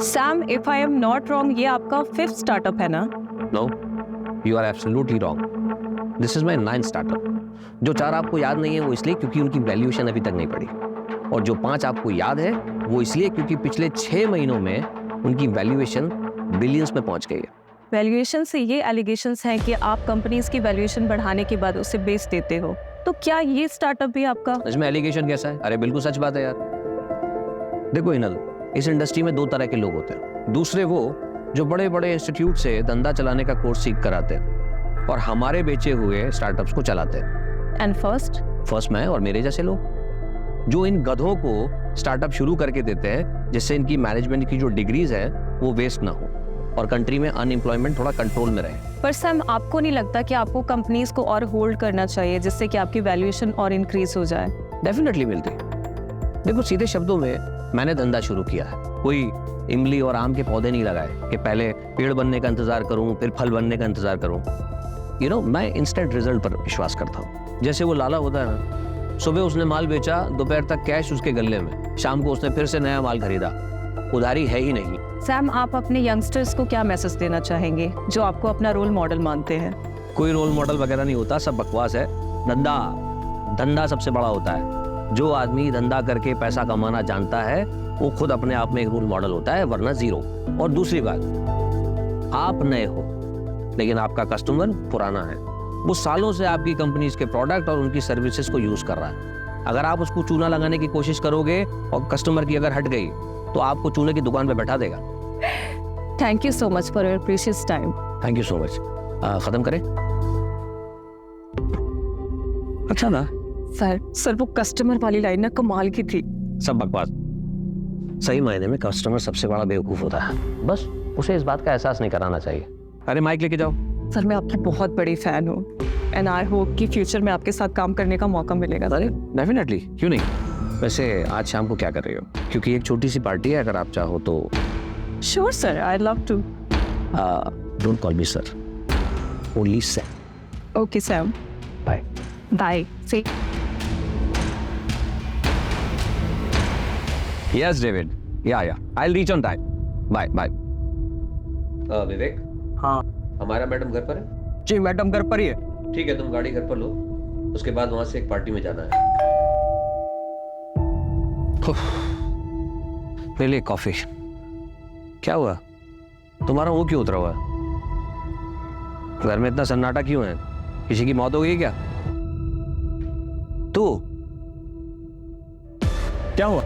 Sam, if I am not wrong, ये आपका 5th startup है ना? No, you are absolutely wrong. This is my 9th startup. जो 4 आपको याद नहीं है वो इसलिए क्योंकि उनकी वैल्यूएशन अभी तक नहीं पड़ी, और जो 5 आपको याद है वो इसलिए क्योंकि पिछले 6 महीनों में उनकी वैल्यूएशन बिलियंस में पहुंच गई है। वैल्यूएशन से ये एलिगेशंस हैं कि आप कंपनीज की वैल्यूएशन बढ़ाने के बाद उसे बेच देते हो, तो क्या ये स्टार्टअप भी आपका? इसमें एलिगेशन कैसा है? अरे बिल्कुल सच बात है यार। देखो हिनल, इस इंडस्ट्री में 2 तरह के लोग होते हैं। दूसरे वो जो बड़े बड़े इंस्टीट्यूट से धंधा चलाने का कोर्स सीख कर आते हैं और हमारे बेचे हुए स्टार्टअप्स को चलाते हैं। एंड फर्स्ट मैं और मेरे जैसे लोग जो इन गधों को स्टार्टअप शुरू करके देते हैं जिससे इनकी मैनेजमेंट की जो डिग्रीज है वो वेस्ट ना हो और कंट्री में अनएम्प्लॉयमेंट थोड़ा कंट्रोल में रहे। पर सैम, आपको नहीं लगता कि आपको कंपनीज को और होल्ड करना चाहिए जिससे कि आपकी वैल्यूएशन और इंक्रीज हो जाए? डेफिनेटली मिलती। देखो सीधे शब्दों में मैंने धंधा शुरू किया है। कोई इमली और आम के पौधे नहीं लगाए कि पहले पेड़ बनने का इंतजार करूं फिर फल बनने का इंतजार करूं। मैं इंस्टेंट रिजल्ट पर विश्वास करता हूं। जैसे वो लाला होता है ना, सुबह उसने माल बेचा, दोपहर तक कैश उसके गले में, शाम को उसने फिर से नया माल खरीदा। उधारी है ही नहीं। सैम, आप अपने यंगस्टर्स को क्या मैसेज देना चाहेंगे जो आपको अपना रोल मॉडल मानते हैं? कोई रोल मॉडल वगैरह नहीं होता, सब बकवास है। धंधा सबसे बड़ा होता है। जो आदमी धंधा करके पैसा कमाना जानता है वो खुद अपने आप में एक रोल मॉडल होता है, वरना जीरो। और दूसरी बात, आप नए हो लेकिन आपका कस्टमर पुराना है। वो सालों से आपकी कंपनीज के प्रोडक्ट और उनकी सर्विसेज को यूज कर रहा है। अगर आप उसको चूना लगाने की कोशिश करोगे और कस्टमर की अगर हट गई तो आपको चूने की दुकान पे बैठा देगा। Thank you so much for your precious time. Thank you so much. खत्म करें? अच्छा ना सर वो कस्टमर वाली लाइन ना कमाल की थी। सब बकवास। सही मायने में कस्टमर सबसे बड़ा बेवकूफ होता है, बस उसे इस बात का एहसास नहीं कराना चाहिए। अरे माइक लेके जाओ। सर, मैं आपकी बहुत बड़ी फैन हूँ एंड आई होप कि फ्यूचर में आपके साथ काम करने का मौका मिलेगा। अरे डेफिनेटली, क्यों नहीं। वैसे आज शाम को क्या कर रही हो? क्योंकि एक छोटी सी पार्टी है, अगर आप चाहो तो। Sure sir, I love to. Don't call me sir, only Sam. Okay Sam, bye bye. See. Yes David, yeah I will reach on time. Bye bye. Vivek. हाँ हमारा मैडम घर पर है? जी मैडम घर पर ही है। ठीक है, तुम गाड़ी घर पर लो, उसके बाद वहां से एक पार्टी में जाना है। ले ले कॉफी। क्या हुआ? तुम्हारा मुंह क्यों उतरा हुआ है? घर में इतना सन्नाटा क्यों है? किसी की मौत हो गई क्या? तू क्या हुआ?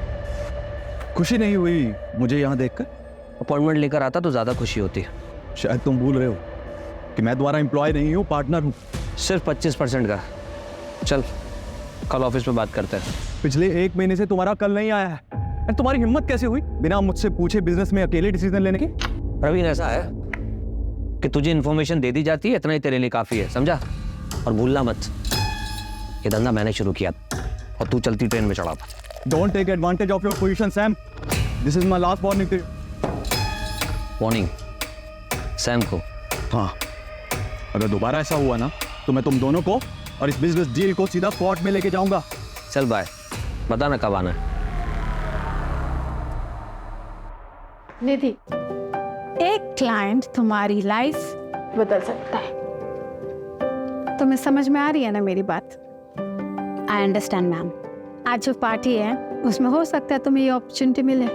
खुशी नहीं हुई मुझे यहाँ देखकर? अपॉइंटमेंट लेकर आता तो ज्यादा खुशी होती है। शायद तुम भूल रहे हो कि मैं तुम्हारा एम्प्लॉय नहीं हूँ, पार्टनर हूँ। सिर्फ 25% का। चल कल ऑफिस में बात करते हैं। पिछले 1 महीने से तुम्हारा कल नहीं आया है। और तुम्हारी हिम्मत कैसे हुई बिना मुझसे पूछे बिजनेस में अकेले डिसीजन लेने की? प्रवीण, ऐसा है कि तुझे इन्फॉर्मेशन दे दी जाती है, इतना ही तेरे लिए काफी है, समझा? और भूलना मत, ये धंधा मैंने शुरू किया और तू चलती ट्रेन में चढ़ा था। Don't take advantage of your position Sam. This is my last warning to you. Warning Sam को? हाँ, अगर दोबारा ऐसा हुआ ना तो मैं तुम दोनों को और इस बिजनेस डील को सीधा कोर्ट में लेके जाऊंगा। चल बाय, बता ना कब आना है। निधि, एक क्लाइंट तुम्हारी लाइफ बदल सकता है। तुम्हें समझ में आ रही है ना मेरी बात? I understand ma'am. आज जो पार्टी है उसमें हो सकता है तुम्हें ये अपॉर्चुनिटी मिले।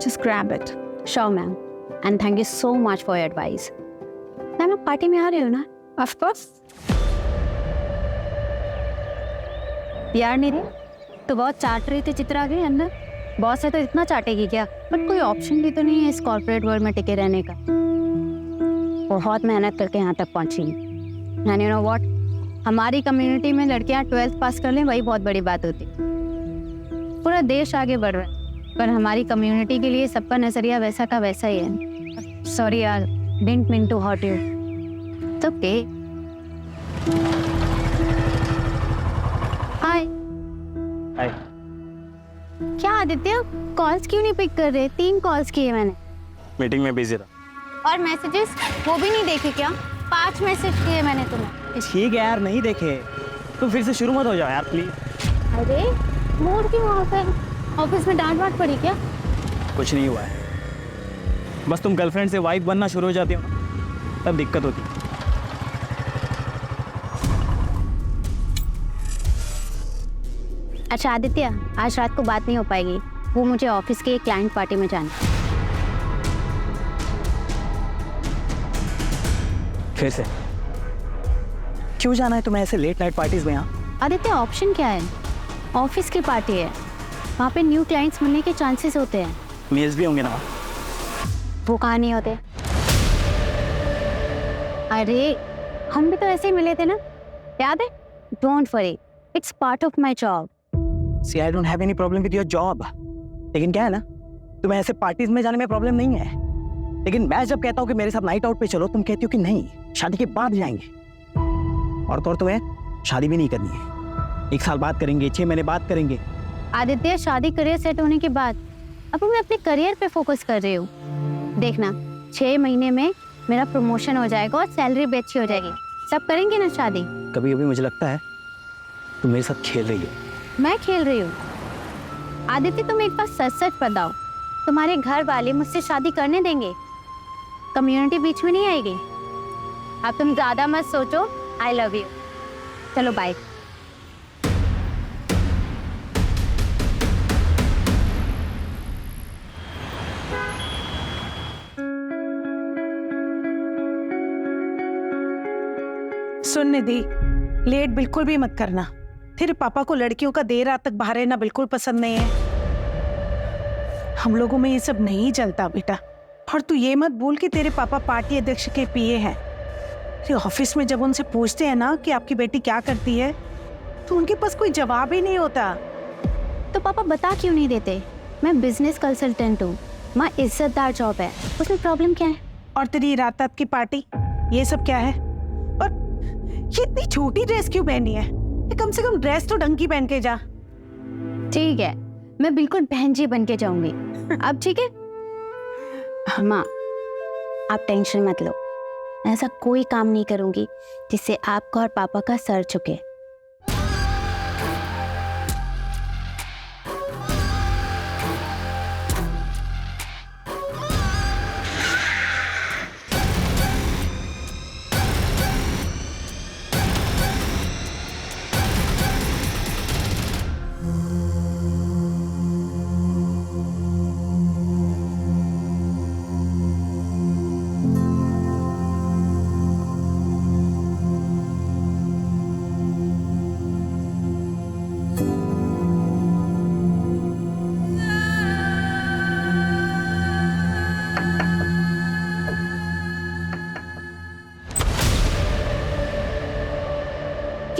Just grab it. Sure ma'am, and thank you so much for your advice. Ma'am, आप पार्टी में आ रहे हो ना? Of course. यार निधि, तो बहुत चाट रही थी चित्रा के अंदर। बॉस है तो इतना चाटेगी क्या? बट कोई ऑप्शन भी तो नहीं है इस कॉर्पोरेट वर्ल्ड में टिके रहने का। बहुत मेहनत करके यहाँ तक पहुँची। एंड यू नो व्हाट, हमारी कम्युनिटी में लड़कियाँ 12th पास कर लें वही बहुत बड़ी बात होती। पूरा देश आगे बढ़ रहा है पर हमारी कम्युनिटी के लिए सबका नजरिया वैसा का वैसा ही है। सॉरी यार, didn't mean to hurt you. It's okay. Hi. Hi. क्या आदित्य, कॉल्स क्यों नहीं पिक कर रहे? 3 कॉल्स किए मैंने। मीटिंग में बिजी रहा। और मैसेजेस वो भी नहीं देखे क्या? 5 मैसेज किए मैंने तुम्हें। ठीक है यार, नहीं देखे तो फिर से शुरू मत हो जाओ यार प्लीज। अरे मूड क्यों ऑफ है? ऑफिस में डांट वाट पड़ी क्या? कुछ नहीं हुआ है। बस तुम गर्लफ्रेंड से वाइफ बनना शुरू हो जाती हो तब दिक्कत होती है। अच्छा आदित्य, आज रात को बात नहीं हो पाएगी, वो मुझे ऑफिस के एक क्लाइंट पार्टी में जाना है। फिर से क्यों जाना है तुम्हें ऐसे लेट नाइट पार्टीज में? यहाँ आदित्य ऑप्शन क्या है? ऑफिस की पार्टी है, वहाँ पे न्यू क्लाइंट्स मिलने के चांसेस होते हैं। मेल्स भी होंगे ना? वो कहाँ नहीं होते? अरे हम भी तो ऐसे ही मिले थे ना, याद है? Don't worry, it's part of my job. See, I don't have any problem with your job. लेकिन क्या है ना, तुम्हें ऐसे पार्टीज में जाने में प्रॉब्लम नहीं है, लेकिन मैं जब कहता हूँ कि मेरे साथ नाइट आउट पे चलो, तुम कहती हो कि नहीं, शादी के बाद जाएंगे। और तो और तुम्हें शादी भी नहीं करनी है, 1 साल बाद करेंगे, 6 महीने बाद करेंगे। आदित्य शादी करियर सेट होने के बाद अब मैं अपने करियर पे फोकस कर रही हूँ। देखना 6 महीने में मेरा प्रमोशन हो जाएगा और सैलरी भी अच्छी हो जाएगी, सब करेंगे ना शादी। कभी कभी मुझे लगता है तुम मेरे साथ खेल रही हो। मैं खेल रही हूँ? आदित्य तुम एक बार सच सच बताओ, तुम्हारे घर वाले मुझसे शादी करने देंगे? कम्युनिटी बीच में नहीं आएगी? अब तुम ज्यादा मत सोचो, आई लव यू। चलो बाय। सुन निधि, लेट बिल्कुल भी मत करना। तेरे पापा को लड़कियों का देर रात तक बाहर रहना बिल्कुल पसंद नहीं है। हम लोगों में ये सब नहीं चलता बेटा। और तू ये मत भूल कि तेरे पापा पार्टी अध्यक्ष के पीए हैं। तेरे ऑफिस में जब उनसे पूछते हैं ना कि आपकी बेटी क्या करती है, तो उनके पास कोई जवाब ही नहीं होता। तो पापा बता क्यों नहीं देते? मैं बिजनेस कंसल्टेंट हूँ, माँ इज्जतदार जॉब है, उसमें प्रॉब्लम क्या है? और तेरी रात रात की पार्टी, ये सब क्या है? और ये इतनी छोटी ड्रेस क्यों पहनी है? कम से कम ड्रेस तो ढंग की पहन के जा। ठीक है, मैं बिल्कुल बहन जी बन के जाऊंगी। अब ठीक है माँ, आप टेंशन मत लो, ऐसा कोई काम नहीं करूंगी जिससे आपका और पापा का सर झुके।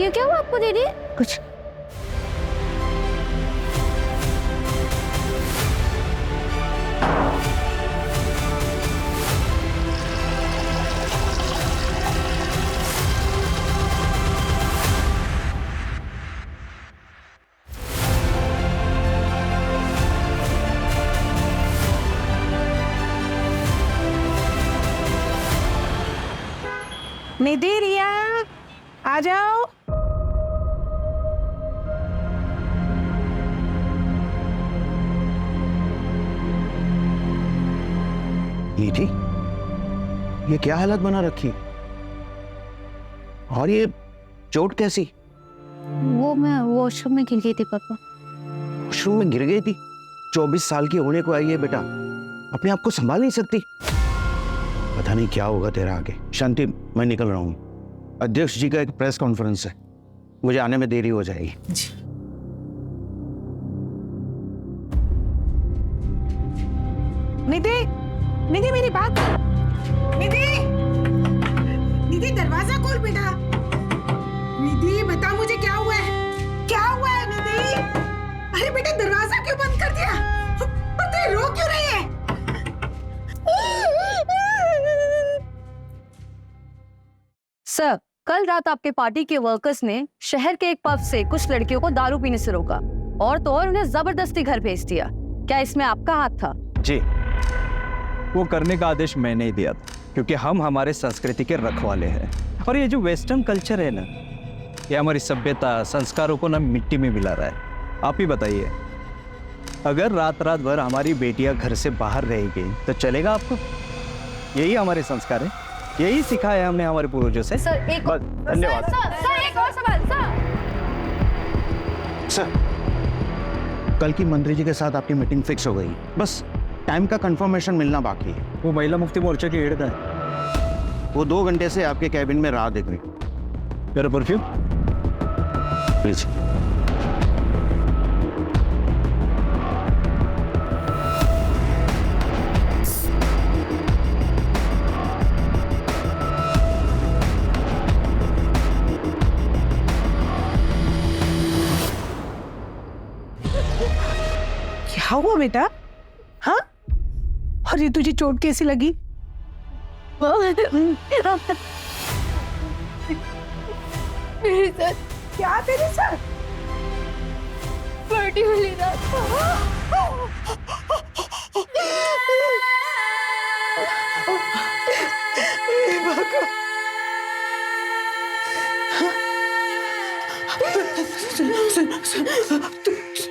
क्या हुआ आपको दीदी? कुछ निधि, रिया आ जाओ। निधि, ये क्या हालत बना रखी? और ये चोट कैसी? वो मैं वॉशरूम में गिर गई थी पापा। वॉशरूम में गिर गई थी? 24 साल की होने को आई है बेटा, अपने आप को संभाल नहीं सकती। पता नहीं क्या होगा तेरा आगे। शांति, मैं निकल रहा हूँ, अध्यक्ष जी का एक प्रेस कॉन्फ्रेंस है, मुझे आने में देरी हो जाएगी। निधि, निधि मेरी बात। निधि, निधि दरवाजा खोल बेटा। निधि बता मुझे क्या हुआ है? क्या हुआ है निधि? अरे बेटा दरवाजा क्यों बंद कर दिया? और तू रो क्यों रही है? सर, कल रात आपके पार्टी के वर्कर्स ने शहर के एक पब से कुछ लड़कियों को दारू पीने से रोका और तो और उन्हें जबरदस्ती घर भेज दिया। क्या इसमें आपका हाथ था? जी, वो करने का आदेश मैंने ही दिया था, क्योंकि हम हमारे संस्कृति के रखवाले हैं। और ये जो वेस्टर्न कल्चर है ना, ये हमारी सभ्यता संस्कारों को ना मिट्टी में मिला रहा है। आप ही बताइए, अगर रात रात भर हमारी बेटियां घर से बाहर रहेगी तो चलेगा आपको? यही हमारे संस्कार है, यही सिखाया है हमने हमारे पूर्वजों से। सर एक बस, धन्यवाद। सर एक और सवाल सर। सर, कल की मंत्री जी के साथ आपकी मीटिंग फिक्स हो गई, बस टाइम का कंफर्मेशन मिलना बाकी है। वो महिला मुक्ति मोर्चा की हेड है, वो 2 घंटे से आपके कैबिन में राह देख रही। मेरा परफ्यूम प्लीज। क्या हुआ बेटा? हाँ, और ये तुझे चोट कैसी लगी? मेरे साथ क्या तेरे साथ? पार्टी में ले रहा था।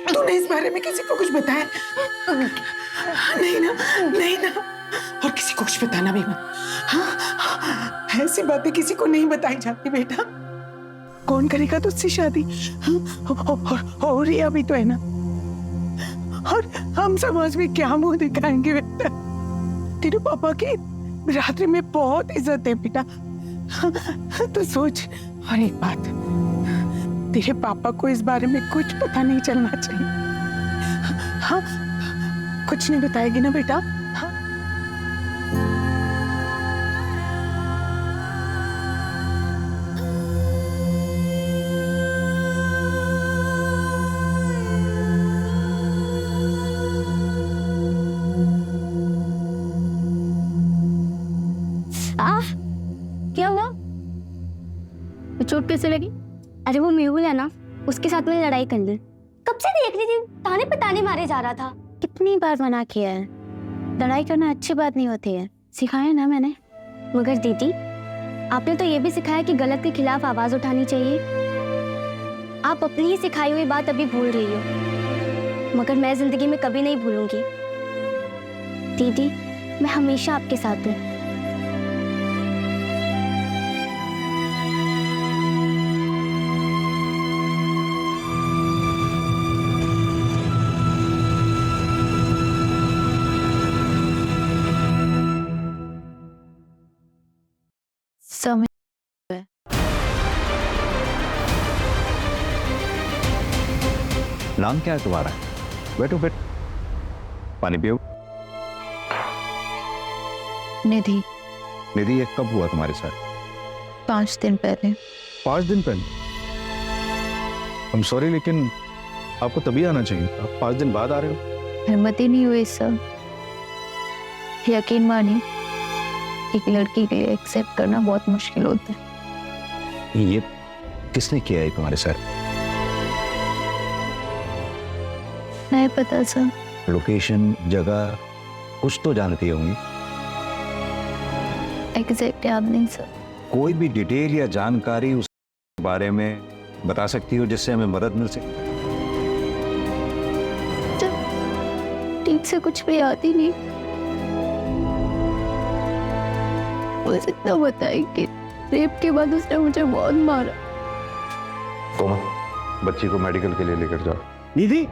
तूने इस बारे में किसी को कुछ बताया? नहीं ना, नहीं ना, और किसी को कुछ बताना भी मत। हाँ, ऐसी बातें किसी को नहीं बताई जाती बेटा। कौन करेगा तुझसे शादी? और ये अभी तो है ना, और हम समाज में क्या मुंह दिखाएंगे बेटा? तेरे पापा की रात्रि में बहुत इज्जत है बेटा। तो सोच, और एक बात, तेरे पापा को इस बारे में कुछ पता नहीं चलना चाहिए। हाँ, कुछ नहीं बताएगी ना बेटा? हाँ? क्या हुआ? चोट कैसे लगी? अरे वो मेहुल है ना, उसके साथ में लड़ाई कर ली। कब से देख रही थी, ताने पे ताने मारे जा रहा था। कितनी बार मना किया है, लड़ाई करना अच्छी बात नहीं होती है, सिखाया ना मैंने। मगर दीदी, आपने तो ये भी सिखाया कि गलत के खिलाफ आवाज उठानी चाहिए। आप अपनी ही सिखाई हुई बात अभी भूल रही हो, मगर मैं जिंदगी में कभी नहीं भूलूंगी। दीदी, मैं हमेशा आपके साथ हूँ। समय नाम क्या है तुम्हारा? बैठो बैठो, पानी पियो। निधि, निधि, ये कब हुआ तुम्हारे साथ? 5 दिन पहले। 5 दिन पहले? I'm sorry, लेकिन आपको तभी आना चाहिए, आप 5 दिन बाद आ रहे हो। हिम्मत ही नहीं हुई सर। यकीन मानिए, एक लड़की के लिए एक्सेप्ट करना बहुत मुश्किल होता है। ये किसने किया है तुम्हारे साथ? नहीं पता सर। लोकेशन, जगह कुछ तो जानती होंगी। एग्जैक्ट याद नहीं सर। कोई भी डिटेल या जानकारी उस बारे में बता सकती हो जिससे हमें मदद मिल सके? ठीक से कुछ भी याद ही नहीं। बस इतना बताया कि रेप के बाद उसने मुझे बहुत मारा। कोमल, बच्ची को मेडिकल के लिए लेकर जाओ। निधि,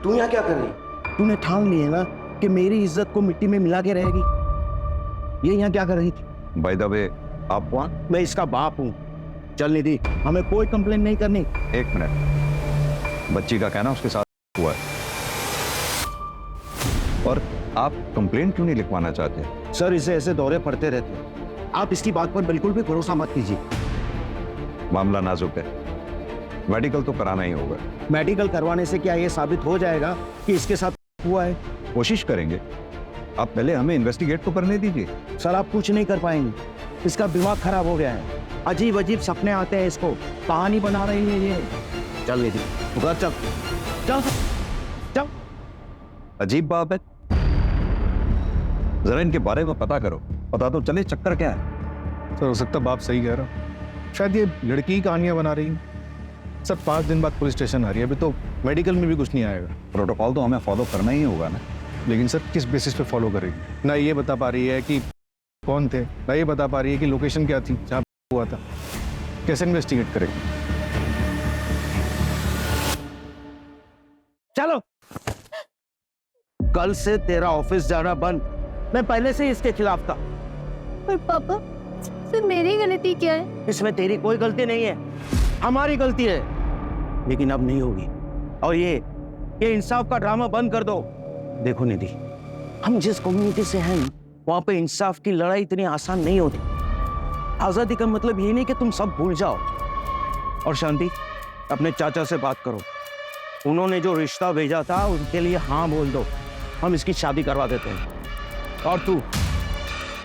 तू यहाँ क्या कर रही? तूने ठान लिया ना कि मेरी इज्जत को मिट्टी में मिला के रहेगी। ये यहाँ क्या कर रही थी? बाय द वे, आप कौन? मैं इसका बाप हूँ। चल निधि, हमें कोई कंप्लेन नहीं करनी। 1 मिनट, बच्ची का कहना उसके साथ हुआ है और आप कंप्लेंट क्यों नहीं लिखवाना चाहते? सर, इसे ऐसे दौरे पड़ते रहते हैं, आप इसकी बात पर बिल्कुल भी भरोसा मत कीजिए। मामला नाजुक है, मेडिकल तो कराना ही होगा। मेडिकल करवाने से क्या ये साबित हो जाएगा कि इसके साथ हुआ है? कोशिश करेंगे, आप पहले हमें इन्वेस्टिगेट तो करने दीजिए। सर, आप कुछ नहीं कर पाएंगे, इसका दिमाग खराब हो गया है। अजीब अजीब सपने आते हैं इसको, कहानी बना रही है ये। चल निधि, घर चल चल चल। अजीब बात है, जरा इनके बारे में पता करो, पता तो चले चक्कर क्या है। सर, हो सकता बाप सही कह रहा हो, शायद ये लड़की की कहानियां बना रही है। सर 5 दिन बाद पुलिस स्टेशन आ रही है, अभी तो मेडिकल में भी कुछ नहीं आएगा। प्रोटोकॉल तो हमें फॉलो करना ही होगा ना, लेकिन सर किस बेसिस पे फॉलो करेगी? ना ये बता पा रही है कि कौन थे, ना ये बता पा रही है कि लोकेशन क्या थी जहाँ हुआ था। कैसे इन्वेस्टिगेट करेगी? चलो, कल से तेरा ऑफिस जाना बंद। मैं पहले से ही इसके खिलाफ था। पर पापा, सिर्फ मेरी गलती क्या है? इसमें तेरी कोई गलती नहीं है, हमारी गलती है। लेकिन अब नहीं होगी। और ये इंसाफ का ड्रामा बंद कर दो। देखो निधि, हम जिस कम्युनिटी से हैं वहां पे इंसाफ की लड़ाई इतनी आसान नहीं होती। आजादी का मतलब ये नहीं कि तुम सब भूल जाओ। और शांति, अपने चाचा से बात करो, उन्होंने जो रिश्ता भेजा था उनके लिए हाँ बोल दो, हम इसकी शादी करवा देते हैं। और तू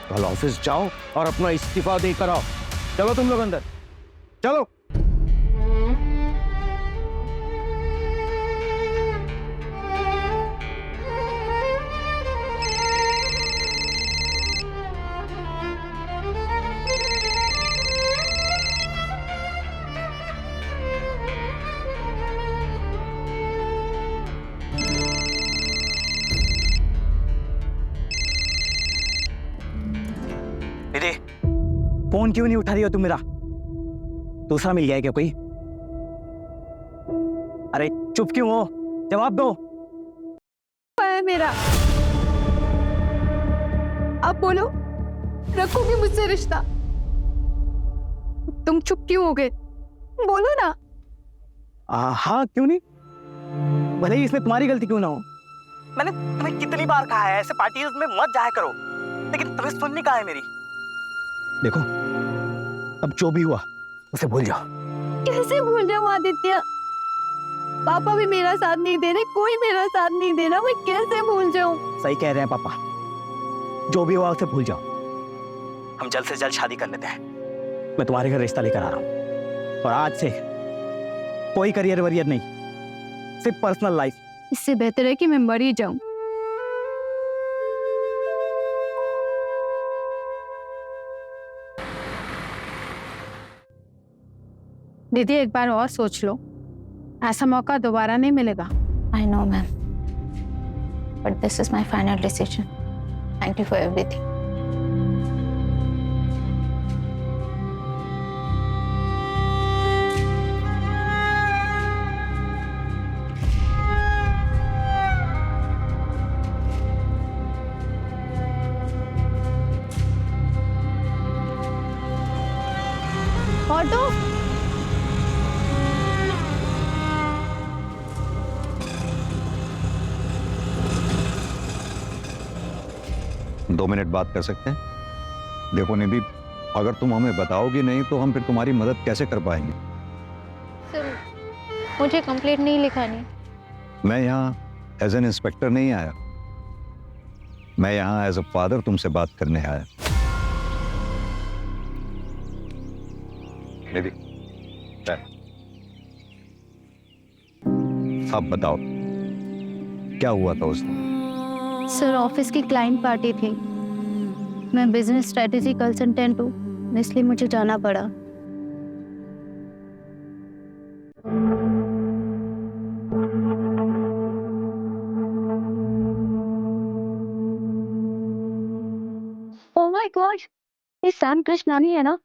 कल ऑफिस जाओ और अपना इस्तीफा देकर आओ। चलो तुम लोग अंदर, चलो। दीदी, फोन क्यों नहीं उठा रही हो तुम मेरा? दूसरा मिल गया है क्या कोई? अरे चुप क्यों हो? जवाब दो। है मेरा, आप बोलो, रखोगे मुझसे रिश्ता? तुम चुप क्यों हो गए? बोलो ना। हाँ, क्यों नहीं? भले ही इसमें तुम्हारी गलती क्यों ना हो। मैंने तुम्हें कितनी बार कहा है ऐसे पार्टीज में मत जाया करो, लेकिन तुम्हें सुननी कहाँ है मेरी? देखो, अब जो भी हुआ उसे भूल जाओ। कैसे भूल जाऊं आदित्य? पापा भी मेरा साथ नहीं दे रहे, कोई मेरा साथ नहीं दे रहा, मैं कैसे भूल जाऊं? सही कह रहे हैं पापा, जो भी हुआ उसे भूल जाओ। हम जल्द से जल्द शादी कर लेते हैं। मैं तुम्हारे घर रिश्ता लेकर आ रहा हूँ, और आज से कोई करियर वरियर नहीं, सिर्फ पर्सनल लाइफ। इससे बेहतर है कि मैं मर ही जाऊं। दीदी, एक बार और सोच लो, ऐसा मौका दोबारा नहीं मिलेगा। I know, ma'am. But this is my final decision. Thank you for everything. Auto, 2 minute बात कर सकते हैं? देखो निधि, अगर तुम हमें बताओगी नहीं तो हम फिर तुम्हारी मदद कैसे कर पाएंगे? सर, मुझे कंप्लेंट नहीं लिखानी। मैं यहाँ एज एन इंस्पेक्टर नहीं आया, मैं यहाँ एज अ फादर तुमसे बात करने आया। निधि, अब बताओ क्या हुआ था उस दिन? सर, ऑफिस की क्लाइंट पार्टी थी। मैं बिजनेस स्ट्रेटेजी कंसल्टेंट हूँ, इसलिए मुझे जाना पड़ा। ओह माय गॉड, ये सैम कृष्णानी है ना?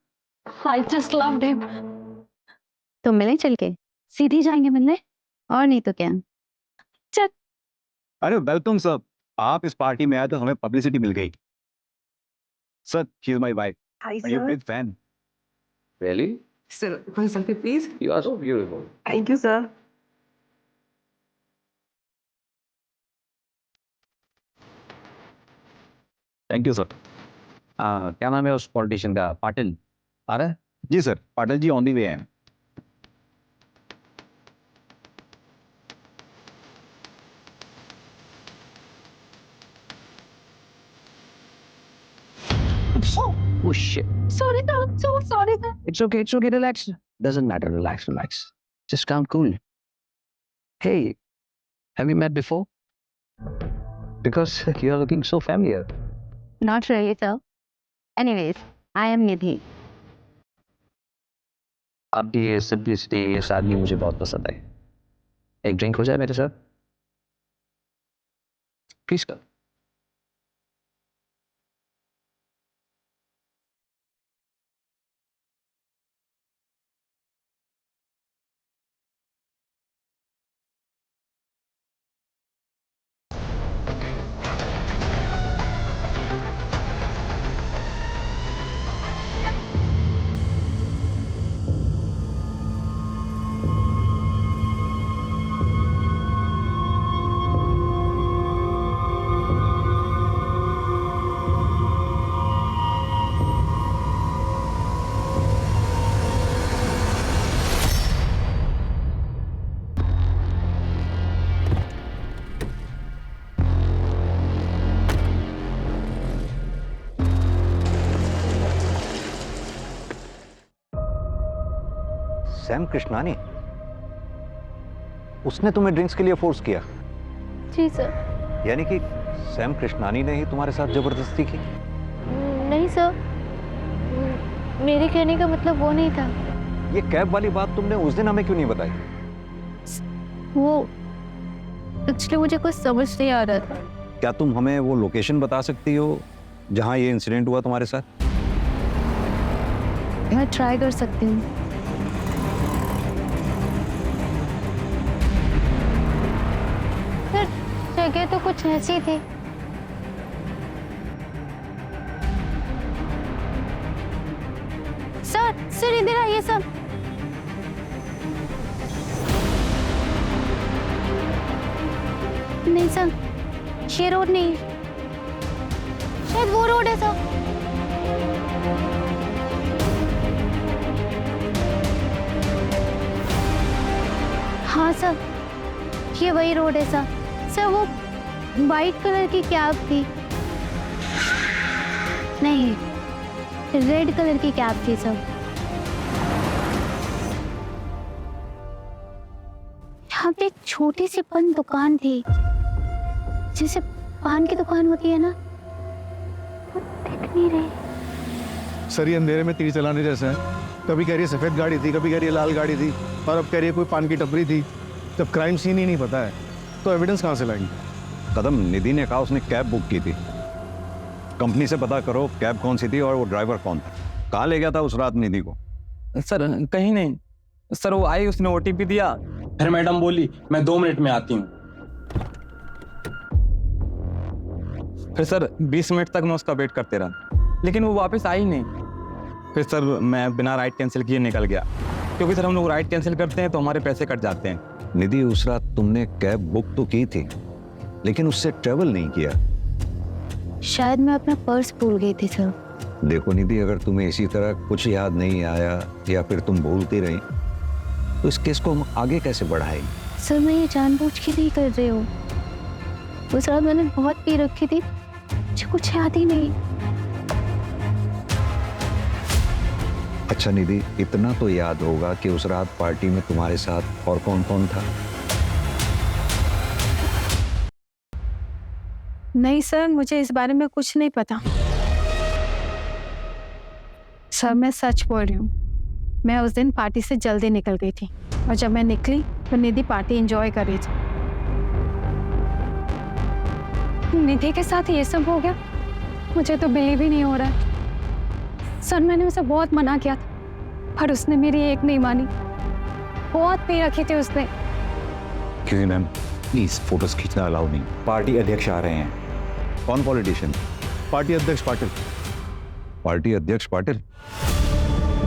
I just loved him. तो मिलें चल के? सीधी जाएंगे मिलने, और नहीं तो क्या। अरे वेलकम सर, आप इस पार्टी में आए तो हमें पब्लिसिटी मिल गई। Sir, she is my wife. I am big fan. Really? Sir, one selfie, please. You are so beautiful. Thank you, sir. Thank you sir. क्या नाम है उस पॉलिटिशियन का? पाटिल आ रहा है? जी sir, Patil ji on the way हैं। Oh shit. Sorry sir, so sorry sir. It's okay, relax. Doesn't matter, relax. Just calm, cool. Hey, have we met before? Because you are looking so familiar. Not really, sir. Anyways, I am Nidhi. आपकी ये simplicity, ये सादगी मुझे बहुत पसंद आई। एक drink हो जाए मेरे साथ प्लीज कर। सैम कृष्णानी, उसने तुम्हें ड्रिंक्स के लिए फोर्स किया? जी सर। यानी कि सैम कृष्णानी ने ही तुम्हारे साथ जबरदस्ती की? नहीं सर, मेरे कहने का मतलब वो नहीं था। ये कैब वाली बात तुमने उस दिन हमें क्यों नहीं बताई? वो एक्चुअली मुझे कुछ समझ नहीं आ रहा था। क्या तुम हमें वो लोकेशन बता सकती हो जहां ये इंसिडेंट हुआ तुम्हारे साथ? मैं ट्राई कर सकती हूँ। जगह तो कुछ ऐसी थी। सर इधर आइए सर। नहीं सर, ये रोड नहीं है, शायद वो रोड है सर। हाँ सर, ये वही रोड है सर। सर वो वाइट कलर की कैब थी। नहीं, रेड कलर की कैब थी सर। यहाँ पे एक छोटी सी पान दुकान थी, जैसे पान की दुकान होती है ना, वो दिख नहीं रही। सर ये अंधेरे में तीर चलाने जैसा है। कभी कह रही है सफेद गाड़ी थी, कभी कह रही है लाल गाड़ी थी, और अब कह रही है कोई पान की टपरी थी। जब क्राइम सीन ही नहीं पता है तो एविडेंस कहाँ से लाएंगे? कदम, निधि ने कहा उसने कैब बुक की थी। कंपनी से पता करो कैब कौन सी थी और वो ड्राइवर कौन था। कहाँ ले गया था उस रात निधि को? सर कहीं नहीं सर, वो आई, उसने ओटीपी दिया, फिर मैडम बोली मैं 2 मिनट में आती हूँ। फिर सर 20 मिनट तक मैं उसका वेट करते रहा, लेकिन वो वापस आई नहीं। फिर सर मैं बिना राइड कैंसिल किए निकल गया, क्योंकि सर हम लोग राइड कैंसिल करते हैं तो हमारे पैसे कट जाते हैं। निधि, उस रात तुमने कैब बुक तो की थी लेकिन उससे ट्रेवल नहीं किया। शायद मैं अपना पर्स भूल गई थी सर। देखो निधि, अगर तुम्हें इसी तरह कुछ याद नहीं आया या फिर तुम भूलती रही तो इस केस को हम आगे कैसे बढ़ाएंगे? सर मैं ये जानबूझ के नहीं कर रही हूँ। उस रात मैंने बहुत पी रखी थी, मुझे कुछ याद ही नहीं। अच्छा निधि, इतना तो याद होगा कि उस रात पार्टी में तुम्हारे साथ और कौन कौन था? नहीं सर, मुझे इस बारे में कुछ नहीं पता। सर मैं सच बोल रही हूँ, मैं उस दिन पार्टी से जल्दी निकल गई थी, और जब मैं निकली तो निधि पार्टी एंजॉय कर रही थी। निधि के साथ ये सब हो गया, मुझे तो बिलीव ही नहीं हो रहा है। सर मैंने उसे बहुत मना किया था, पर उसने मेरी एक नहीं मानी। बहुत पी रखी थी उसने। क्यों मैम, प्लीज फोटोज खींचना अलाउ नहीं। पार्टी अध्यक्ष आ रहे हैं। कौन पॉलिटिशियन? पार्टी अध्यक्ष पाटिल। पार्टी अध्यक्ष पाटिल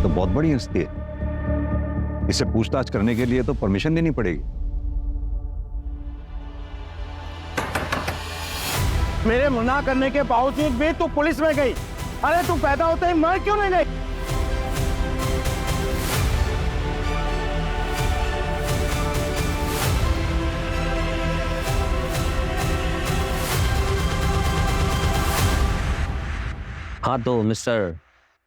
तो बहुत बड़ी हस्ती है, इससे पूछताछ करने के लिए तो परमिशन लेनी पड़ेगी। मेरे मना करने के बावजूद भी तू पुलिस में गई। अरे तू पैदा होते ही मर क्यों नहीं गई? हाँ तो मिस्टर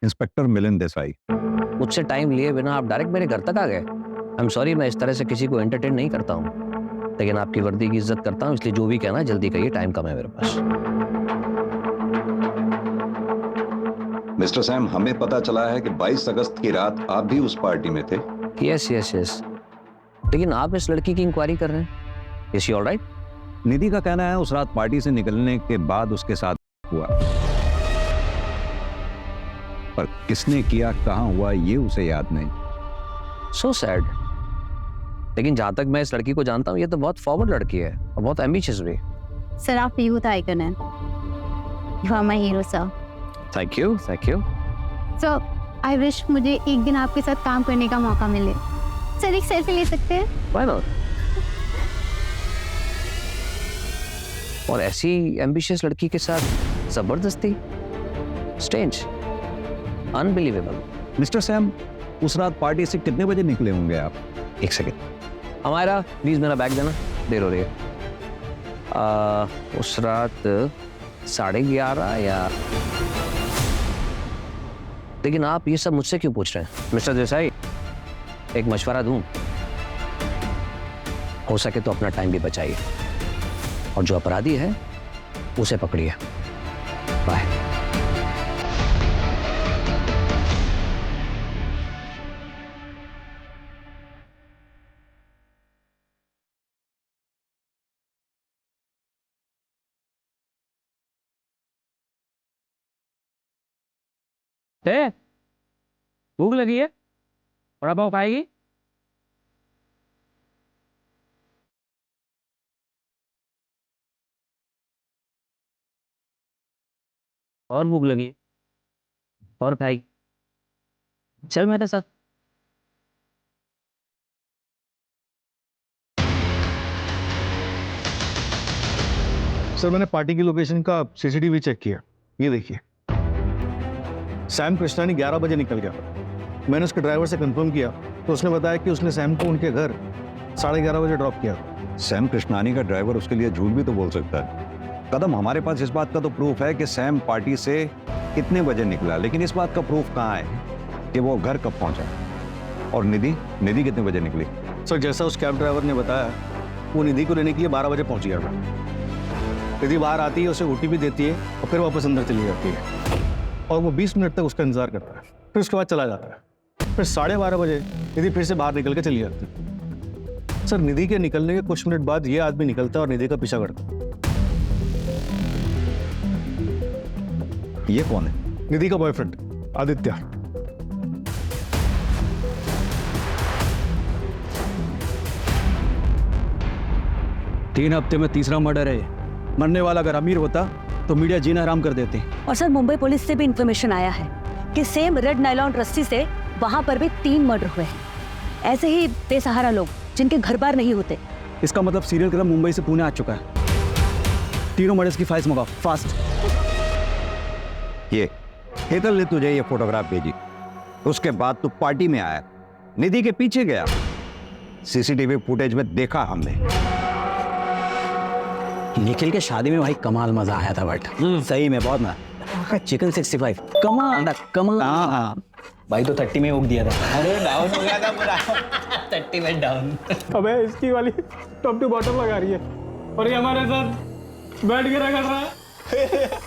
इंस्पेक्टर मिलिंद देसाई, मुझसे टाइम लिए बिना आप डायरेक्ट मेरे घर तक आ गए। आई एम सॉरी, मैं इस तरह से किसी को एंटरटेन नहीं करता हूँ, लेकिन आपकी वर्दी की इज्जत करता हूँ, इसलिए जो भी कहना है जल्दी कहिए, टाइम कम है मेरे पास। मिस्टर सैम, हमें पता चला है कि 22 अगस्त की रात आप भी उस पार्टी में थे। यस यस यस, लेकिन आप इस लड़की की इंक्वायरी कर रहे हैं। Is she alright? निधि का कहना है उस रात पार्टी से निकलने के बाद उसके साथ हुआ, पर किसने किया, कहां हुआ, ये उसे याद नहीं। So sad. लेकिन जहां तक मैं इस लड़की को जानता हूँ, ये तो बहुत फॉरवर्ड लड़की है और बहुत एम्बिशियस भी। सर आप यूथ आइकन हैं, you are my hero sir. Thank you thank you. Sir I wish मुझे एक दिन आपके साथ काम करने का मौका मिले। सर एक सेल्फी ले सकते हैं? Why not? और ऐसी एम्बिशियस लड़की के साथ जबरदस्ती, स्ट्रेंज, अनबिलीवेबल। मिस्टर सैम, उस रात पार्टी से कितने बजे निकले होंगे आप? एक सेकेंड, हमारा प्लीज मेरा बैग देना, देर हो रही है। उस रात 11:30 या, लेकिन आप ये सब मुझसे क्यों पूछ रहे हैं? मिस्टर देसाई, एक मशवरा दूं, हो सके तो अपना टाइम भी बचाइए और जो अपराधी है उसे पकड़िए। बाय। भूख लगी है? वड़ा पाव खाएगी? और भूख लगी है? और खाएगी? चल मेरे साथ। सर मैंने पार्टी की लोकेशन का सीसीटीवी चेक किया, ये देखिए। सैम कृष्णानी 11 बजे निकल गया। मैंने उसके ड्राइवर से कंफर्म किया तो उसने बताया कि उसने सैम को उनके घर 11:30 बजे ड्रॉप किया। सैम कृष्णानी का ड्राइवर उसके लिए झूठ भी तो बोल सकता है। कदम, हमारे पास इस बात का तो प्रूफ है कि सैम पार्टी से कितने बजे निकला, लेकिन इस बात का प्रूफ कहाँ है कि वो घर कब पहुंचा। और निधि कितने बजे निकली? सर जैसा उस कैब ड्राइवर ने बताया, वो निधि को लेने के लिए 12 बजे पहुंच गया था। निधि बाहर आती है, उसे ओटीपी देती है और फिर वापस अंदर चली जाती है और वो 20 मिनट तक उसका इंतजार करता है, फिर उसके बाद चला जाता है। फिर 12:30 बजे निधि फिर से बाहर निकल के चली जाती है। सर निधि के निकलने के कुछ मिनट बाद ये आदमी निकलता है और निधि का पीछा करता है। ये कौन है? निधि का बॉयफ्रेंड आदित्य। तीन हफ्ते में तीसरा मर्डर है। मरने वाला अगर अमीर होता तो मीडिया जीना आराम कर देते। और सर मुंबई पुलिस से भी इंफॉर्मेशन आया है कि सेम रेड नायलॉन रस्सी से वहां पर भी 3 मर्डर हुए हैं। ऐसे ही बेसहारा लोग जिनके घर बार नहीं होते। इसका मतलब सीरियल किलर मुंबई से पुणे आ चुका है। तीनों मर्डर्स की फाइल्स मंगाओ फास्ट। ये हेतल ने तुझे ये फोटोग्राफ भेजी, उसके बाद तू पार्टी में आया, निधि के पीछे गया। सीसीटीवी फुटेज में देखा हमने। निखिल के शादी में भाई कमाल मजा आया था, बट सही में बहुत मजा। चिकन 65 कमाल। हाँ भाई तो 30 में उग दिया था। अरे डाउन हो गया था पूरा 30 में डाउन। अबे इसकी वाली टॉप टू बॉटम लगा रही है और ये हमारे साथ बैठ के रखा रहा है।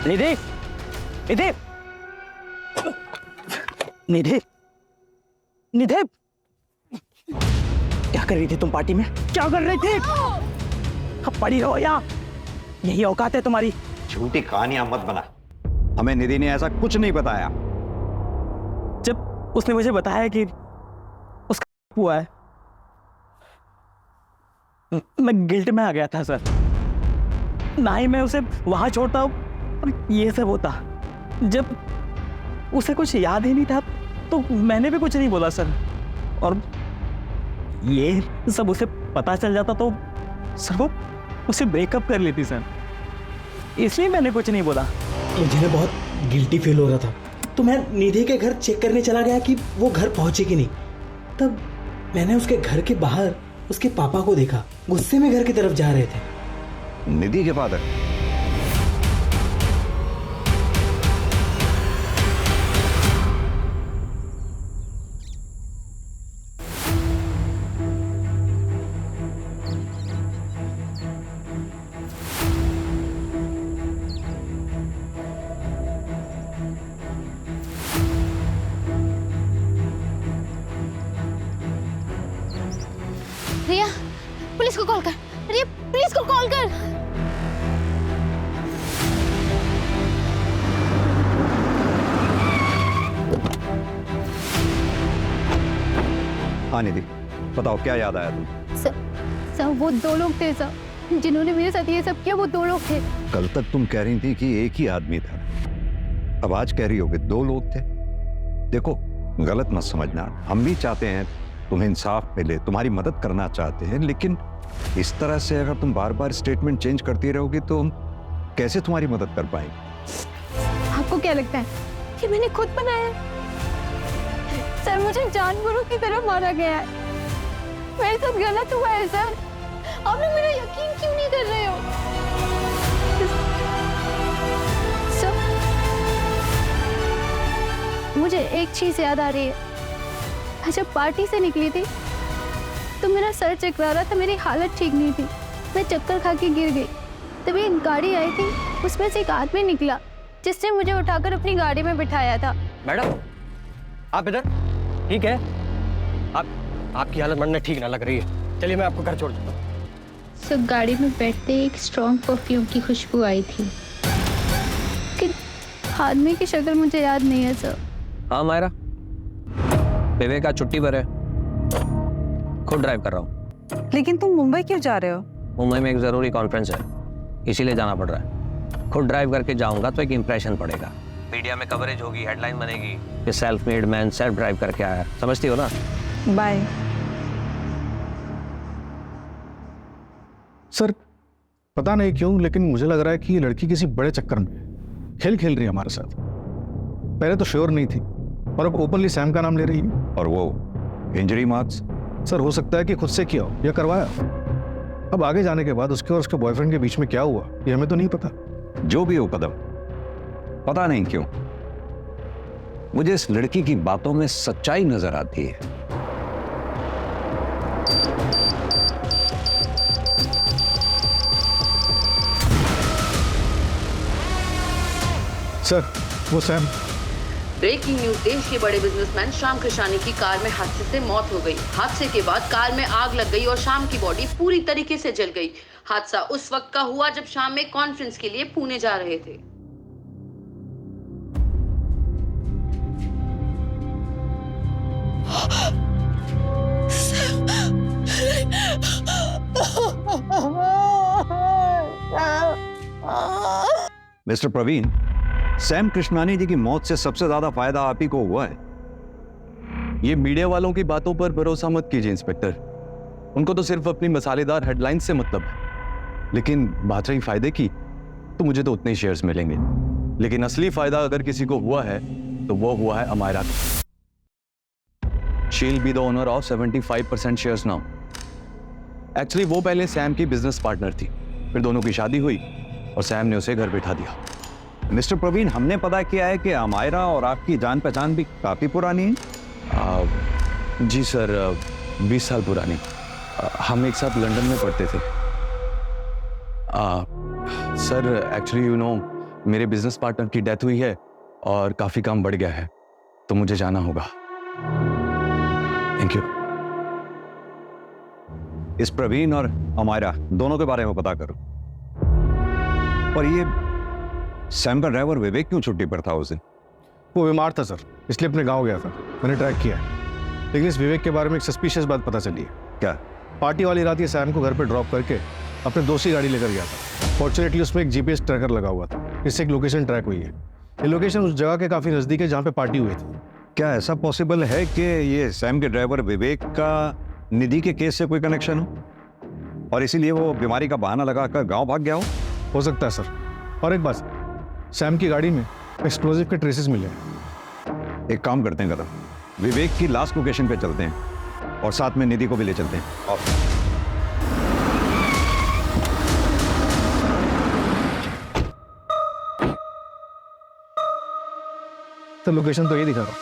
निधि, निधि, निधि, निधि, क्या कर रही थी तुम पार्टी में? क्या कर रही थी? अब पड़ी रहो या यही औकात है तुम्हारी? झूठी कहानियां मत बना। हमें निधि ने ऐसा कुछ नहीं बताया। जब उसने मुझे बताया कि उसका हुआ है, मैं गिल्ट में आ गया था सर। ना ही मैं उसे वहां छोड़ता हूं और ये सब होता। जब उसे कुछ याद ही नहीं था तो मैंने भी कुछ नहीं बोला सर। और ये सब उसे पता चल जाता तो सर वो उसे ब्रेकअप कर लेती सर, इसलिए मैंने कुछ नहीं बोला। मुझे ना बहुत गिल्टी फील हो रहा था, तो मैं निधि के घर चेक करने चला गया कि वो घर पहुंचे कि नहीं। तब मैंने उसके घर के बाहर उसके पापा को देखा, गुस्से में घर की तरफ जा रहे थे। निधि के फादर? रिया, पुलिस को कॉल कर। रिया, पुलिस को कॉल कर। हाँ निधि, बताओ क्या याद आया तुम्हें? सर वो 2 लोग थे सर, जिन्होंने मेरे साथ ये सब किया। वो 2 लोग थे। कल तक तुम कह रही थी कि एक ही आदमी था, अब आज कह रही हो कि 2 लोग थे। देखो, गलत मत समझना, हम भी चाहते हैं तुम्हें इंसाफ मिले, तुम्हारी मदद करना चाहते हैं, लेकिन इस तरह से अगर तुम बार बार स्टेटमेंट चेंज करती रहोगी तो हम कैसे तुम्हारी मदद कर पाएंगे? आपको क्या लगता है कि मैंने खुद बनाया? सर मुझे जानवरों की तरह मारा गया है। मेरे साथ गलत हुआ है सर। आप लोग मेरा यकीन क्यों नहीं कर रहे हो? सर मुझे एक चीज याद आ रही है। मैं जब पार्टी से निकली थी तो मेरा सर चकरा रहा था, मेरी हालत ठीक नहीं थी, मैं चक्कर खा के गिर गई। तभी एक गाड़ी आई थी, उसमें से एक आदमी निकला जिसने मुझे उठाकर अपनी गाड़ी में बिठाया था। मैडम, आप इधर? ठीक है, आपकी हालत मन में ठीक ना लग रही है, चलिए मैं आपको घर छोड़ देता हूँ। सब गाड़ी में बैठते एक स्ट्रॉन्ग परफ्यूम की खुशबू आई थी, कि आदमी की शक्ल मुझे याद नहीं है सर। हाँ मायरा, विवेक आज छुट्टी पर है, खुद ड्राइव कर रहा हूँ। लेकिन तुम मुंबई क्यों जा रहे हो? मुंबई में एक जरूरी कॉन्फ्रेंस है, इसीलिए जाना पड़ रहा है। खुद ड्राइव करके जाऊंगा तो एक इंप्रेशन पड़ेगा, मीडिया में कवरेज होगी, हेडलाइन बनेगी कि self made man self drive करके आया। समझती हो ना? बाय। सर पता नहीं क्यों, लेकिन मुझे लग रहा है कि ये लड़की किसी बड़े चक्कर में खेल खेल रही है हमारे साथ। पहले तो श्योर नहीं थी और अब ओपनली सैम का नाम ले रही है। और वो इंजरी मार्क्स? सर हो सकता है कि खुद से किया हो या करवाया। अब आगे जाने के बाद उसके और उसके बॉयफ्रेंड के बीच में क्या हुआ ये हमें तो नहीं पता। जो भी हो कदम, पता नहीं क्यों मुझे इस लड़की की बातों में सच्चाई नजर आती है। सर वो सैम। ब्रेकिंग न्यूज, देश के बड़े बिजनेसमैन शाम कृष्णानी की कार में हादसे से मौत हो गई। हादसे के बाद कार में आग लग गई और शाम की बॉडी पूरी तरीके से जल गई। हादसा उस वक्त का हुआ जब शाम में कॉन्फ्रेंस के लिए पुणे जा रहे थे। मिस्टर प्रवीण, सैम कृष्णानी जी की मौत से सबसे ज्यादा फायदा आप ही को हुआ है। ये मीडिया वालों की बातों पर भरोसा मत कीजिए इंस्पेक्टर, उनको तो सिर्फ अपनी मसालेदार हेडलाइन से मतलब है। लेकिन बात रही फायदे की, तो मुझे तो उतने ही शेयर्स मिलेंगे। लेकिन असली फायदा अगर किसी को हुआ है तो वो हुआ है अमायरा का। She will be the owner of 75% shares now. Actually वो पहले सैम की बिजनेस पार्टनर थी, फिर दोनों की शादी हुई और सैम ने उसे घर बिठा दिया। मिस्टर प्रवीण, हमने पता किया है कि अमायरा और आपकी जान पहचान भी काफी पुरानी है। जी सर, 20 साल पुरानी। हम एक साथ लंदन में पढ़ते थे। सर एक्चुअली यू नो, मेरे बिजनेस पार्टनर की डेथ हुई है और काफी काम बढ़ गया है, तो मुझे जाना होगा। Thank you. इस प्रवीण और अमायरा दोनों के बारे में पता करो। और ये सैम का ड्राइवर विवेक क्यों छुट्टी पर था उस दिन? वो बीमार था सर, इसलिए अपने गांव गया था। मैंने ट्रैक किया है, लेकिन इस विवेक के बारे में एक सस्पिशियस बात पता चली है। क्या? पार्टी वाली रात ये सैम को घर पे ड्रॉप करके अपने दोस्त की गाड़ी लेकर गया था। फॉर्चुनेटली उसमें एक जीपीएस ट्रैकर लगा हुआ था, इससे एक लोकेशन ट्रैक हुई है। ये लोकेशन उस जगह के काफी नजदीक है जहाँ पे पार्टी हुई थी। क्या ऐसा पॉसिबल है कि ये सैम के ड्राइवर विवेक का निधि के केस से कोई कनेक्शन हो और इसीलिए वो बीमारी का बहाना लगाकर गांव भाग गया हो सकता है सर। और एक बात, सैम की गाड़ी में एक्सप्लोजिव के ट्रेसेस मिले हैं। एक काम करते हैं कदम, विवेक की लास्ट लोकेशन पे चलते हैं। और साथ में निधि को भी ले चलते हैं। और तो लोकेशन तो ये दिखा रहा हूँ।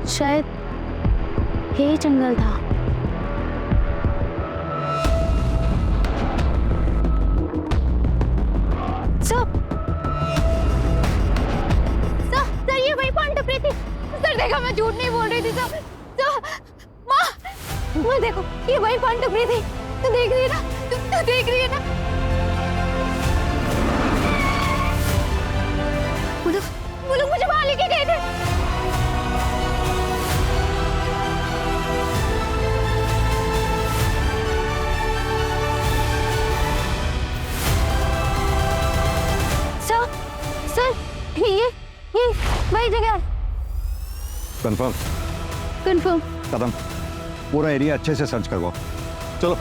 शायद यही जंगल था। सर ये वही पॉइंट टपरी थी। सर देखा, मैं झूठ नहीं बोल रही थी सर। माँ देखो, ये वही पॉइंट टपरी थी। तू देख रही है ना? तू देख रही है ना? वो लोग मुझे वहां लेके गए थे। सर ये वही जगह है। कंफर्म? कंफर्म। कदम, पूरा एरिया अच्छे से सर्च करवाओ। चलो।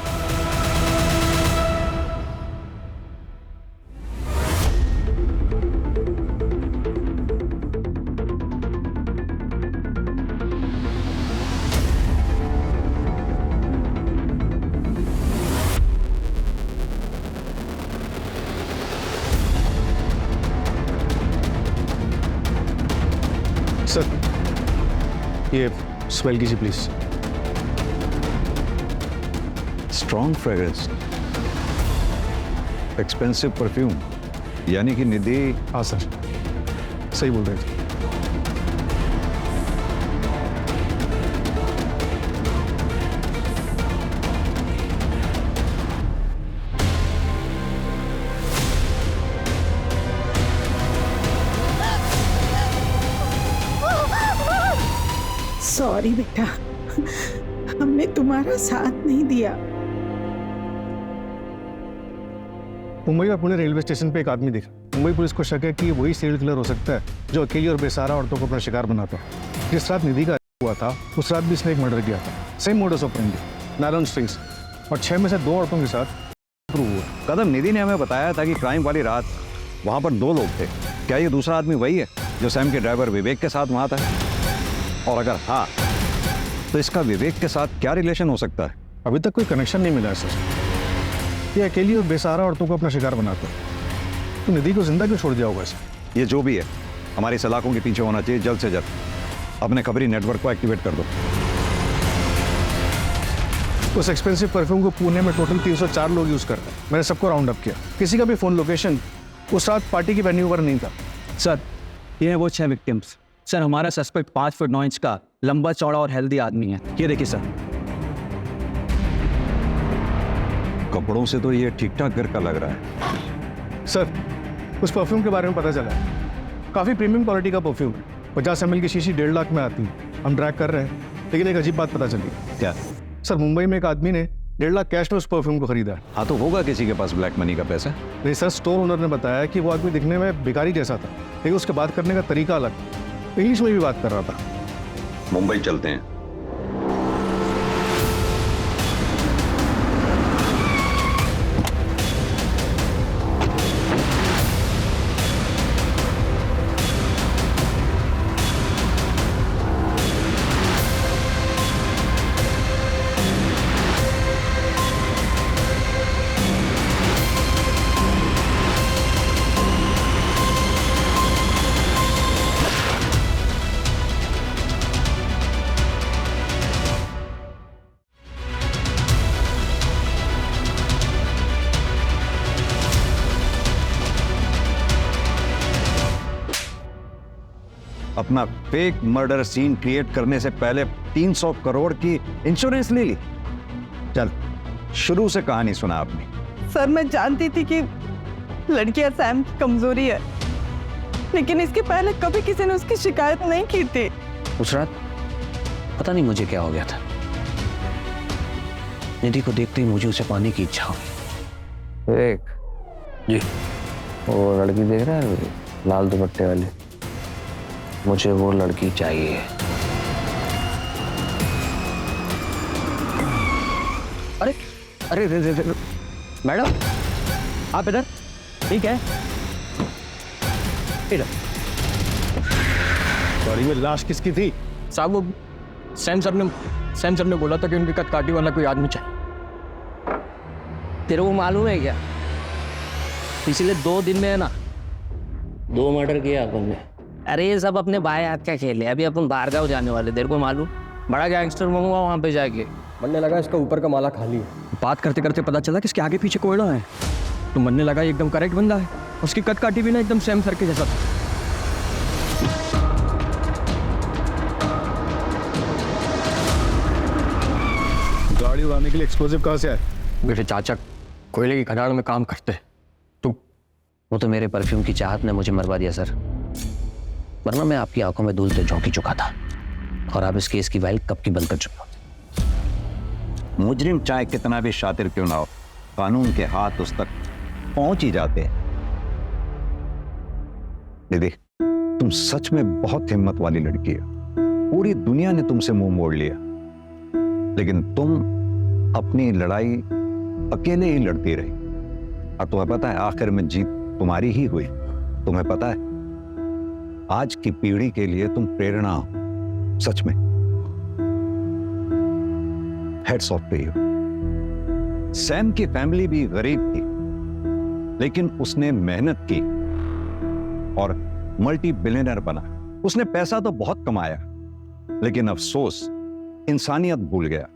सर ये स्मेल कीजिए please. Strong fragrance, expensive perfume, यानी कि निधि। हाँ सर, सही बोल रहे थे। सॉरी बेटा, हमने तुम्हारा साथ नहीं दिया। मुंबई और पुणे रेलवे स्टेशन पे एक आदमी दिखा। मुंबई पुलिस को शक है कि वही सीरियल किलर हो सकता है जो अकेली और बेसहारा औरतों को अपना शिकार बनाता है। जिस रात निधि का हुआ था उस रात भी इसने एक मर्डर किया था। Same modus operandi, nylon strings, और 6 में से 2 औरतों के साथ प्रूव हुआ। कदम, निधि ने हमें बताया था कि क्राइम वाली रात वहां पर 2 लोग थे। क्या ये दूसरा आदमी वही है जो सैम के ड्राइवर विवेक के साथ वहां था? और अगर हाँ, तो इसका विवेक के साथ क्या रिलेशन हो सकता है? अभी तक कोई कनेक्शन नहीं मिला है सर। ये अकेली और बेसहारा औरतों को अपना शिकार बनाता है, तो निधि को जिंदा क्यों छोड़ दिया होगा सर? ये जो भी है, हमारी सलाखों के पीछे होना चाहिए जल्द से जल्द। अपने खबरी नेटवर्क को एक्टिवेट कर दो। उस एक्सपेंसिव परफ्यूम को पुणे में टोटल 304 लोग यूज करते हैं। मैंने सबको राउंड अप किया। किसी का भी फोन लोकेशन उस रात पार्टी की वेन्यू पर नहीं था। सर ये है वो 6 विक्टिम्स। सर हमारा सस्पेक्ट 5 फुट 9 इंच का लंबा चौड़ा और हेल्दी आदमी है। ये देखिए सर। कपड़ों से तो ये ठीक ठाक घर का लग रहा है। सर उस परफ्यूम के बारे में पता चला है, काफ़ी प्रीमियम क्वालिटी का परफ्यूम है। 50 ml की शीशी 1.5 लाख में आती है। हम ट्रैक कर रहे हैं, लेकिन एक अजीब बात पता चली। क्या? सर मुंबई में एक आदमी ने 1.5 लाख कैश में उस परफ्यूम को खरीदा है। हाँ, तो होगा किसी के पास ब्लैक मनी का पैसा। नहीं सर, स्टोर ओनर ने बताया कि वो आदमी दिखने में भिखारी जैसा था, लेकिन उसके बात करने का तरीका अलग, इंग्लिश में भी बात कर रहा था। मुंबई चलते हैं। अपना फेक मर्डर सीन क्रिएट करने से पहले 300 करोड़ की इंश्योरेंस ले ली। चल, शुरू से कहानी सुना आपने। सर मैं जानती थी कि लड़कियां सैम की कमजोरी है, लेकिन इसके पहले कभी किसी ने उसकी शिकायत नहीं की थी। उस रात पता नहीं मुझे क्या हो गया था, निधि को देखते ही मुझे उसे पाने की इच्छा हुई। एक जी, वो लड़की देख रहा है लाल दुपट्टे वाली, मुझे वो लड़की चाहिए। अरे अरे रे, रे, रे, मैडम आप इधर। ठीक है इधर। गाड़ी में लाश किसकी थी? साहब वो सैम सर ने बोला था कि उनकी कदकाठी वाला कोई आदमी चाहिए। तेरे को मालूम है क्या, पिछले 2 दिन में है ना 2 मर्डर किया अपन ने। अरे ये सब अपने भाई हाथ का खेल है। अभी अपन बाहर गाँव जाने वाले, तेरे को मालूम, बड़ा गैंगस्टर बनूंगा वहाँ पे जाके। बनने लगा इसका ऊपर का माला खाली है। बात करते करते पता चला कि इसके आगे पीछे कोयला है, तो बनने लगा एकदम करेक्ट बंदा है। उसकी कदकाठी भी ना एकदम सैम सर के जैसा था। गाड़ी उड़ाने के लिए एक्सप्लोसिव कहाँ से आए? मेरे चाचा कोयले की खदान में काम करते। तो वो तो मेरे परफ्यूम की चाहत ने मुझे मरवा दिया सर, वरना मैं आपकी आंखों में धूल से झोंकी चुका था और आप इस केस की फाइल कब की बंद कर चुके होते। मुजरिम चाहे कितना भी शातिर क्यों ना हो, कानून के हाथ उस तक पहुंच ही जाते हैं। दीदी तुम सच में बहुत हिम्मत वाली लड़की है। पूरी दुनिया ने तुमसे मुंह मोड़ लिया, लेकिन तुम अपनी लड़ाई अकेले ही लड़ती रही। और तुम्हें पता है आखिर में जीत तुम्हारी ही हुई। तुम्हें पता है आज की पीढ़ी के लिए तुम प्रेरणा हो, सच में। Hats off to you. Sam की फैमिली भी गरीब थी, लेकिन उसने मेहनत की और मल्टी बिलियनर बना। उसने पैसा तो बहुत कमाया, लेकिन अफसोस इंसानियत भूल गया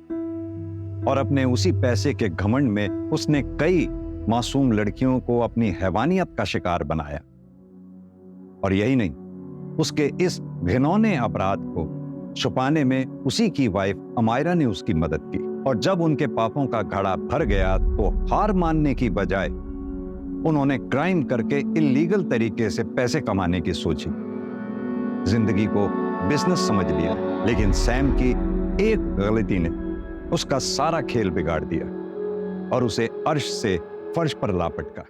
और अपने उसी पैसे के घमंड में उसने कई मासूम लड़कियों को अपनी हैवानियत का शिकार बनाया। और यही नहीं, उसके इस घिनौने अपराध को छुपाने में उसी की वाइफ अमायरा ने उसकी मदद की। और जब उनके पापों का घड़ा भर गया तो हार मानने की बजाय उन्होंने क्राइम करके इलीगल तरीके से पैसे कमाने की सोची। जिंदगी को बिजनेस समझ लिया, लेकिन सैम की एक गलती ने उसका सारा खेल बिगाड़ दिया और उसे अर्श से फर्श पर ला पटका।